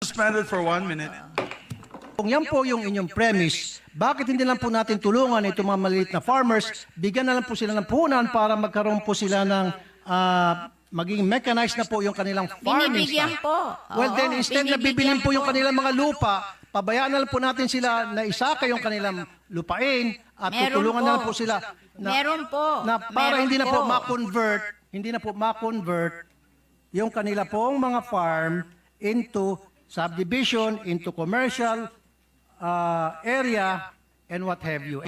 Suspended for 1 minute. Kung yan po yung inyong premise, bakit hindi lang po natin tulungan itong mga maliit na farmers, bigyan na lang po sila ng puhunan para magkaroon po sila ng maging mechanized na po yung kanilang farming Binibigyan style. po. Well Oo, then, instead na bibilin binibigyan po yung po. kanilang mga lupa, pabayaan na lang po natin sila na isaka yung kanilang lupain at Meron tutulungan po. na lang po sila na, Meron po. na para Meron hindi na po po. ma-convert yung kanila pong mga farm into subdivision, into commercial area, and what have you.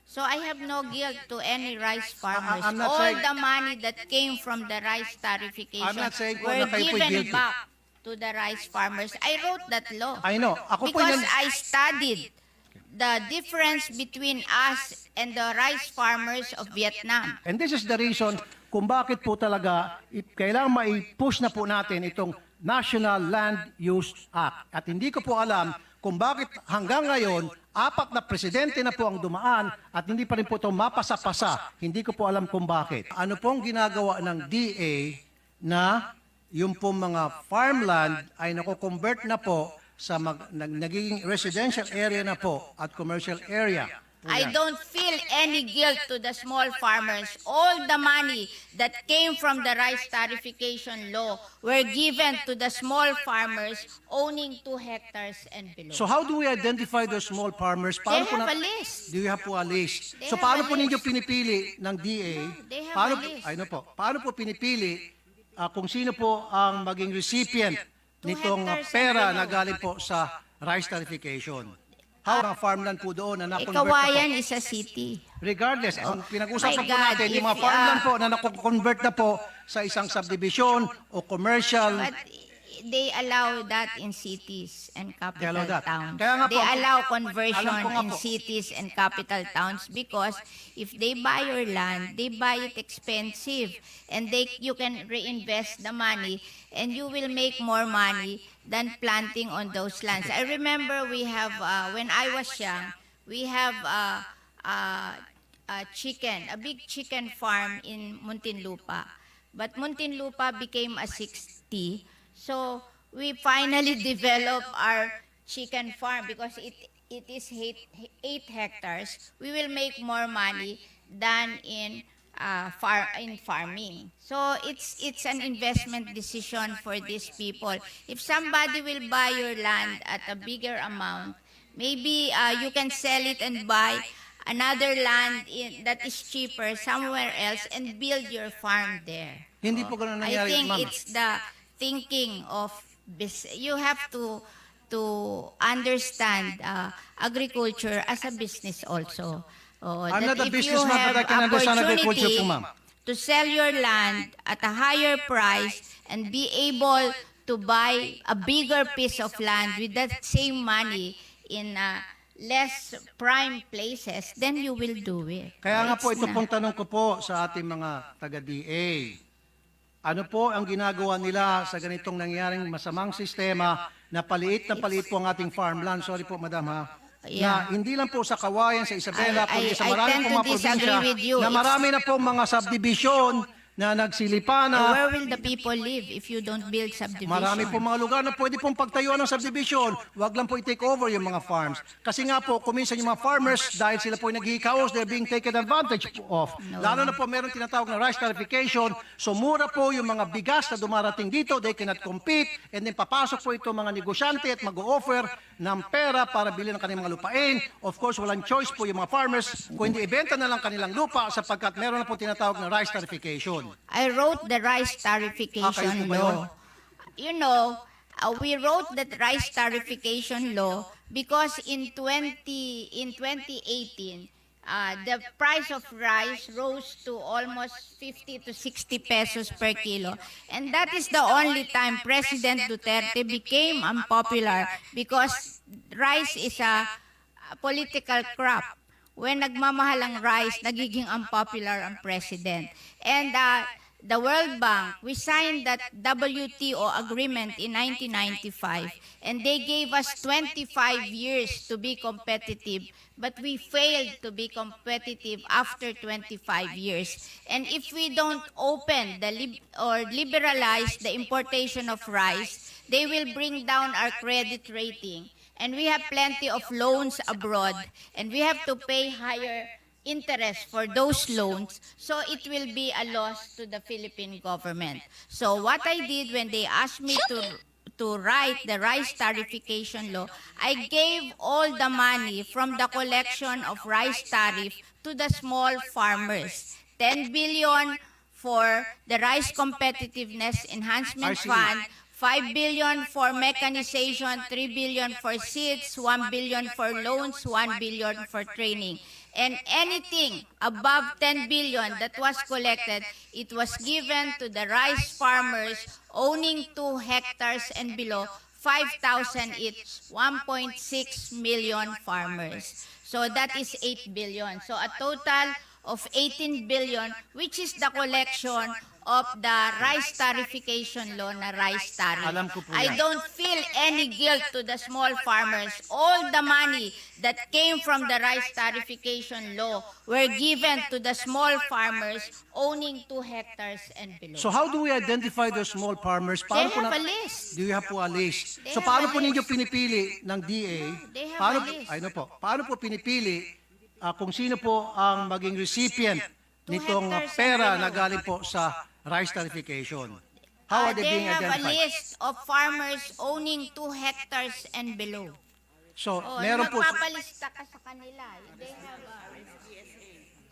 So I have no guilt to any rice farmers. I'm not All saying- the money that came from the rice tarification I'm not saying po were na kayo po'y given guilty. back to the rice farmers. I wrote that law. I know. Ako po Because yan. I studied the difference between us and the rice farmers of Vietnam. And this is the reason kung bakit po talaga kailangan mai-push na po natin itong National Land Use Act. At hindi ko po alam kung bakit hanggang ngayon, 4 na presidente na po ang dumaan at hindi pa rin po ito mapasa-pasa. Hindi ko po alam kung bakit. Ano pong ginagawa ng DA na yung pong mga farmland ay nako-convert na po sa nagiging residential area na po at commercial area. I don't feel any guilt to the small farmers. All the money that came from the rice tarification law were given to the small farmers owning 2 hectares and below. So how do we identify those small farmers? They po have a list. Do you have po a list? They So have paano a po ninyo list. pinipili ng DA? They have Paano a list. Ay, no po. Paano po pinipili kung sino po ang maging recipient 2 nitong hectares pera and na below. galing po sa rice tarification? How ang farmland po doon na na-convert na Kawayan po? is a city. Regardless, ang pinag-usapan My po God, natin, yung mga if, farmland po na na-convert na po sa isang subdivision o commercial. But they allow that in cities and capital allow that. towns. Kaya nga po, They allow alam conversion ko nga in po. cities and capital towns because if they buy your land, they buy it expensive and you can reinvest the money and you will make more money than planting on those lands. I remember we have, when I was young, we have a big chicken farm in Muntinlupa. But Muntinlupa became a 60. So we finally developed our chicken farm because it is 8 hectares. We will make more money than in farming. So it's an investment decision for these people. If somebody will buy your land at a bigger amount, maybe you can sell it and buy another land that is cheaper somewhere else and build your farm there. Hindi po ganun I nangyari, think ma'am. it's the thinking of you have to understand agriculture as a business also. I'm That not a if you businessman, but I have can understand agriculture po, opportunity ma'am. to sell your land at a higher price and be able to buy a bigger piece of land with that same money in less prime places, then you will do it. Kaya nga po, It's ito na- pong tanong ko po sa ating mga taga-DA. Ano po ang ginagawa nila sa ganitong nangyaring masamang sistema na paliit po ang ating farmland? Sorry po, madam ha. Yeah. Na hindi lang po sa Kawayan, sa Isabela, kundi sa I marami tend pong to mga probinsya disagree with you. na marami na pong mga subdivision na nagsilipa na. Where will the people live if you don't build subdivision? Marami po mga lugar na pwede pong pagtayuan ng subdivision. Huwag lang po i-take over yung mga farms. Kasi nga po, kuminsan yung mga farmers, dahil sila po yung naghihikaos, they're being taken advantage of. Lalo na po meron tinatawag na rice tarification. So mura po yung mga bigas na dumarating dito, they cannot compete. And then papasok po ito mga negosyante at mag-o-offer ng pera para bilhin ng kanilang mga lupain. Of course, walang choice po yung mga farmers kung hindi ibenta na lang kanilang lupa sapagkat meron na po tinatawag na rice tarification. I wrote the rice tarification kayo po ba yun? law. You know, we wrote that rice tarification law because in 2018, the price of rice rose to almost 50 to 60 pesos per kilo. And that is the only time President Duterte became unpopular because rice is a political crop. When nagmamahal ang rice, nagiging unpopular ang president. And the World Bank, we signed that WTO agreement in 1995, and they gave us 25 years to be competitive, but we failed to be competitive after 25 years. And if we don't open or liberalize the importation of rice, they will bring down our credit rating. And we have plenty of loans abroad, and we have to pay higher interest for those loans, so it will be a loss to the Philippine government. So what I did when they asked me to write the rice tariffication law, I gave all the money from the collection of rice tariff to the small farmers. 10 billion for the Rice Competitiveness Enhancement Fund, 5 billion for mechanization, 3 billion for seeds, 1 billion for loans, 1 billion for training. And anything above 10 billion that was collected, it was given to the rice farmers owning 2 hectares and below, 5,000 each, 1.6 million farmers. So that is 8 billion. So a total of 18 billion, which is the collection of the rice tariffication law na rice tariff. Alam ko po I yan. don't feel any guilt to the small farmers. All the money that came from the rice tariffication law were given to the small farmers owning 2 hectares and below. So how do we identify those small farmers? They po have a list. Do you have po a list? They So have paano a po ninyo list. pinipili ng DA? They have Paano a list. I know po. Paano po pinipili kung sino po ang maging recipient 2 nitong hectares and pera below. na galing po sa rice tariffication? How are they They being have a identified? list of farmers owning 2 hectares and below. So, Oh, meron po magpapalista ka sa kanila. They have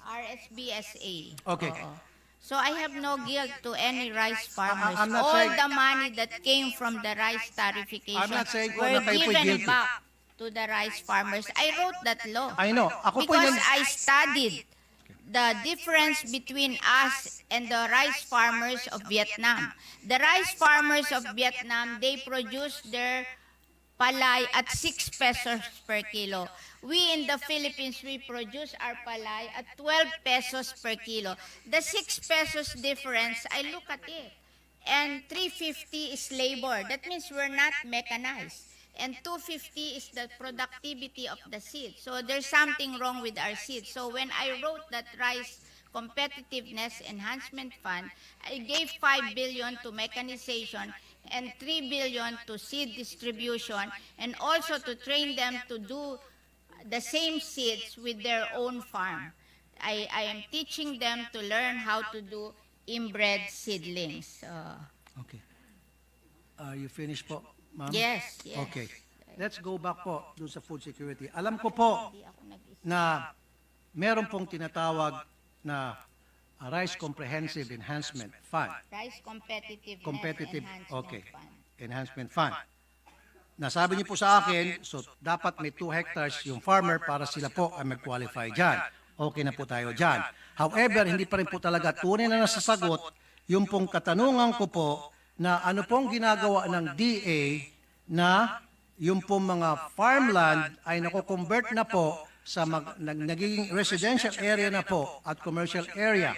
RSBSA. Okay. Oo. So I have no guilt to any rice farmers. I'm not All saying- the money that came from the rice tariffication I'm not saying po were na kayo po'y given guilty. back to the rice farmers. I wrote that law. I know. Ako po Because yan. I studied the difference between us and the rice farmers of Vietnam. The rice farmers of Vietnam, they produce their palay at 6 pesos per kilo. We in the Philippines, we produce our palay at 12 pesos per kilo. The 6 pesos difference, I look at it. And 350 is labor. That means we're not mechanized. And 250 is the productivity of the seed. So there's something wrong with our seed. So when I wrote that Rice Competitiveness Enhancement Fund, I gave 5 billion to mechanization and 3 billion to seed distribution, and also to train them to do the same seeds with their own farm. I am teaching them to learn how to do inbred seedlings. Okay. Are you finished po, ma'am? Yes, yes. Okay. Let's go back po dun sa food security. Alam ko po Hindi ako nag-isip. na meron pong tinatawag na Rice Comprehensive Enhancement Fund. Rice Competitiveness Competitive, Enhancement okay. Fund. Enhancement Fund. Nasabi niyo po sa akin, so dapat may 2 hectares yung farmer para sila po ay mag-qualify dyan. Okay na po tayo dyan. However, hindi pa rin po talaga tunay na nasasagot yung pong katanungan ko po na ano pong ginagawa ng DA na yung pong mga farmland ay nako-convert na po sa nagiging residential area na po at commercial area.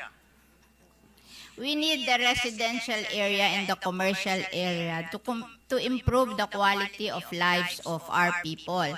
We need the residential area and the commercial area to improve the quality of lives of our people.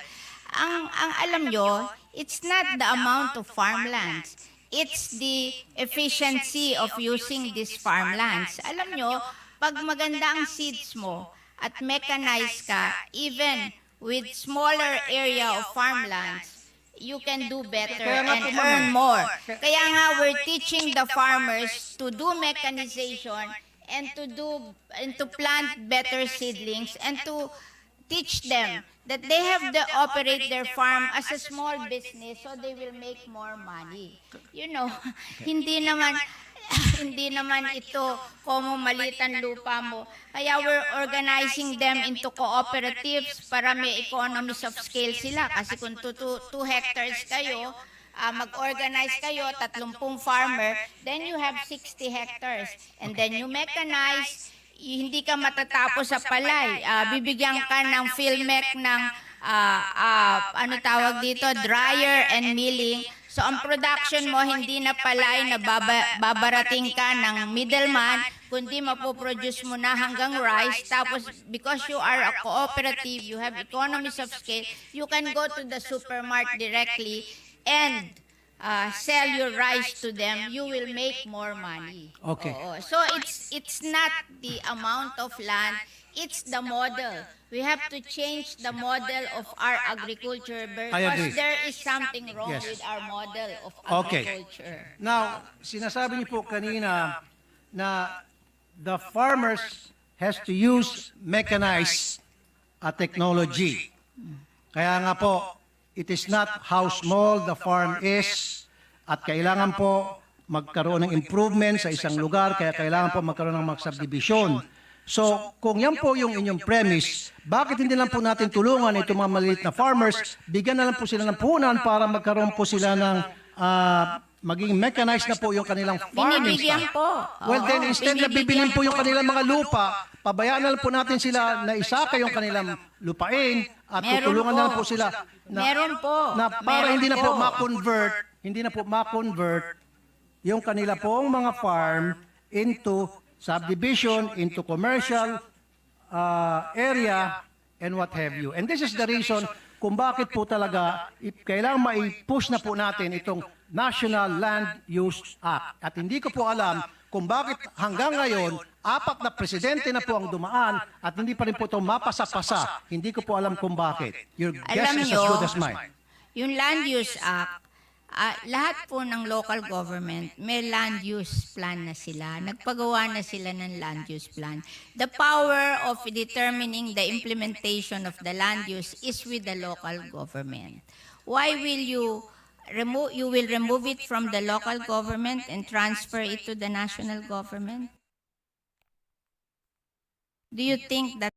Ang alam nyo, it's not the amount of farmlands. It's the efficiency of using these farmlands. Alam nyo, pag maganda ang seeds mo at mechanized ka, even with smaller area of farmlands, you can do better Kaya nga and po, ma'am, earn more. Kaya nga we're teaching the farmers to do mechanization and to plant better seedlings and to teach them that they have to operate their farm as a small business so they will make more money. You know, hindi naman ito kung maliit ang lupa mo. Kaya we're organizing them into cooperatives para may economies of scale sila. Kasi kung 2 hectares kayo, mag-organize kayo, 30 farmer, then you have 60 hectares. And then you mechanize, hindi ka matatapos sa palay. Bibigyan ka ng field mech ng ano tawag dito, dryer and milling. So ang production mo hindi na palay na babarating ka ng middleman, kundi mapoproduce mo na hanggang rice. Tapos because you are a cooperative, you have economies of scale, you can go to the supermarket directly and sell your rice to them, you will make more money. Okay. Oo. So it's not the amount of land, it's the model. We have to change the model of our agriculture I agree. because there is something wrong Yes. with our model of Okay. agriculture. Now, sinasabi niyo po kanina na the farmers has to use mechanized technology. Kaya nga po, it is not how small the farm is at kailangan po magkaroon ng improvement sa isang lugar, kaya kailangan po magkaroon ng mag-subdivision. So, kung yan po yung inyong premise, bakit hindi lang po natin tulungan itong mga maliit na farmers, bigyan na lang po sila ng puhunan para magkaroon po sila ng maging mechanized na po yung kanilang farming Binibigyan style. po. Well, then instead na binibigyan bibilin po yung kanilang mga lupa, pabayaan na lang po natin sila na isaka yung kanilang lupain at Meron tutulungan po. na lang po sila Meron po. na para Meron hindi na po po. ma-convert yung kanila pong mga farm into subdivision, into commercial area, and what have you. And this is the reason kung bakit po talaga kailangan mai-push na po natin itong National Land Use Act. At hindi ko po alam kung bakit hanggang ngayon, 4 na presidente na po ang dumaan at hindi pa rin po ito mapasa-pasa. Hindi ko po alam kung bakit. Your guess Alam is as nyo, good as mine. yung Land Use Act, lahat po ng local government, may land use plan na sila. Nagpagawa na sila ng land use plan. The power of determining the implementation of the land use is with the local government. Why will you will remove it from the local government and transfer it to the national government? Do you think that